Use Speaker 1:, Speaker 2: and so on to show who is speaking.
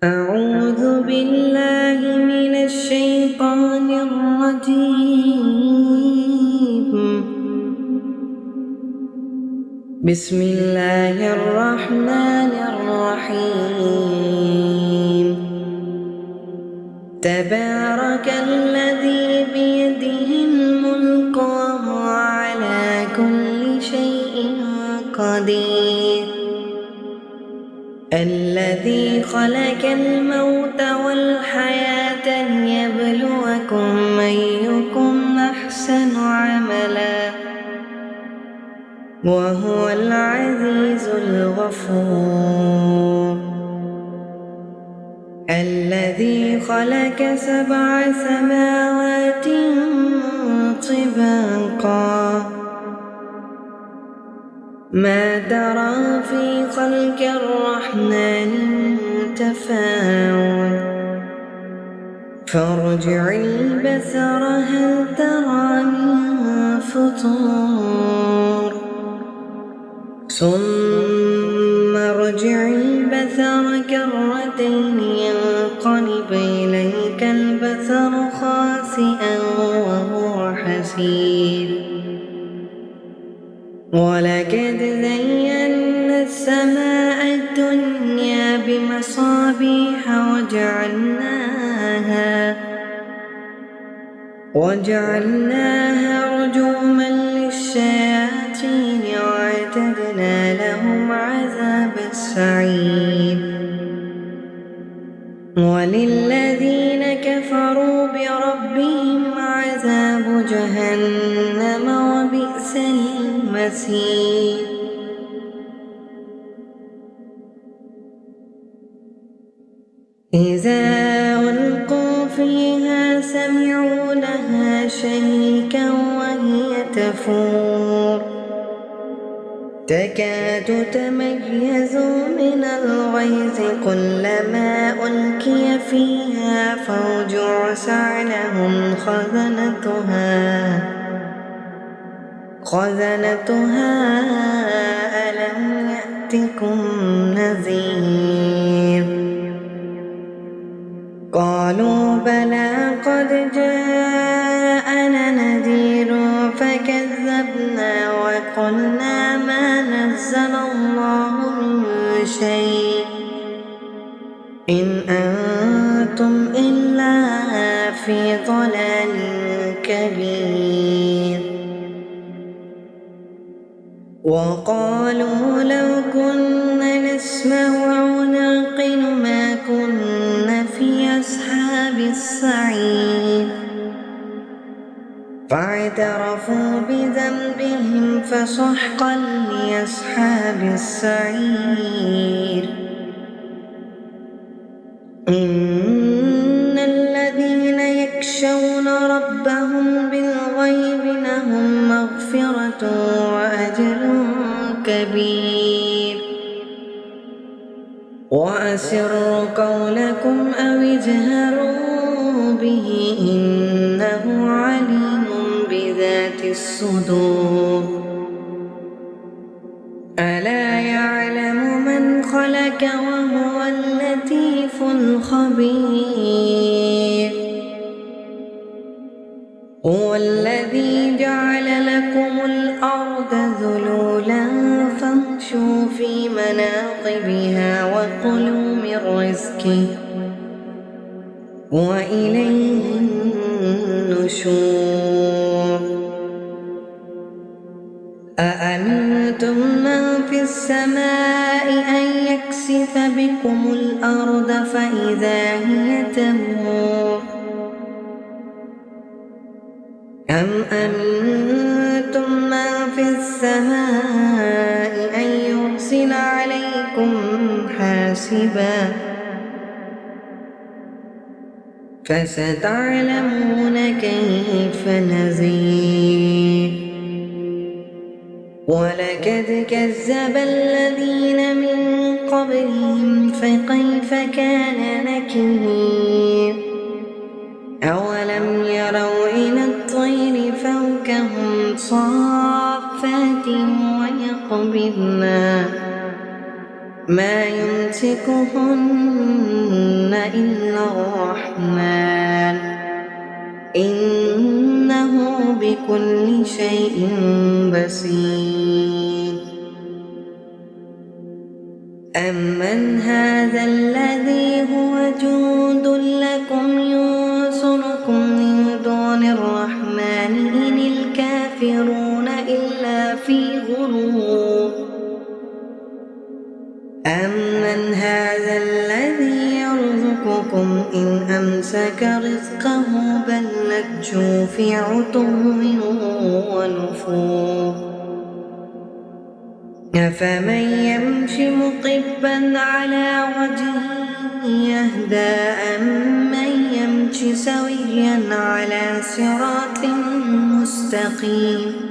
Speaker 1: أعوذ بالله من الشيطان الرجيم. بسم الله الرحمن الرحيم. تبارك الذي بيده الملك وهو على كل شيء قدير. الذي خلق الموت والحياة ليبلوكم أيكم أحسن عملا وهو العزيز الغفور. الذي خلق 7 سماوات طباقا ما ترى في خلق الرحمن من تفاوت فارجع البصر هل ترى من فطور ثم ارجع البصر كرتين ينقلب إليك البصر خاسئا وهو حسير. ولقد زينا السماء الدنيا بمصابيح وجعلناها رجوما للشياطين وأعتدنا لهم عذاب السعير. وللذين كفروا بربهم عذاب جهنم وبئس المصير. إذا ألقوا فيها سمعوا لها شهيقا وهي تفور تكاد تميز من الغيظ كلما ألقي فيها فوج سألهم خزنتها ألم يأتكم نذير. قالوا بلى قد جاءنا نذير فكذبنا وقلنا ما نزل الله من شيء إن أنتم إلا في ضلال كبير. وقالوا لو كنا نسمع أو نعقل ما كنا في أصحاب السعير. فاعترفوا بذنبهم فسحقا لأصحاب السعير. إن الذين يخشون ربهم بالغيب لهم مغفرة وأجر كبير. وأسروا قولكم أو اجهروا به إنه عليم بذات الصدور. ألا يعلم من خلق وهو اللطيف الخبير. هو الذي جعل لكم الأرض ذلولا فامشوا في مناقبها وكلوا من رزقه وإليه النشور. أأمنتم من في السماء أن يكسف بكم الأرض فإذا هي تمور أم أمنتم من في السماء أن يرسل عليكم حاسبا فستعلمون كيف نذير. ولقد كذب الذين من قبلهم فكيف كان نكير. أولم يروا إلى الطير فوقهم صافات ويقبضن ما يمسكهن إلا الرحمن إنه بكل شيء بصير. أمن هذا الذي هو جند لكم ينصركم من دون الرحمن إن الكافرون إلا في غرور. أمن هذا الذي يرزقكم إن أمسك رزقه بل لجوا في عتو ونفور. أفمن يمشي مكبا على وجهه يهدى أمن يمشي سويا على صراط مستقيم.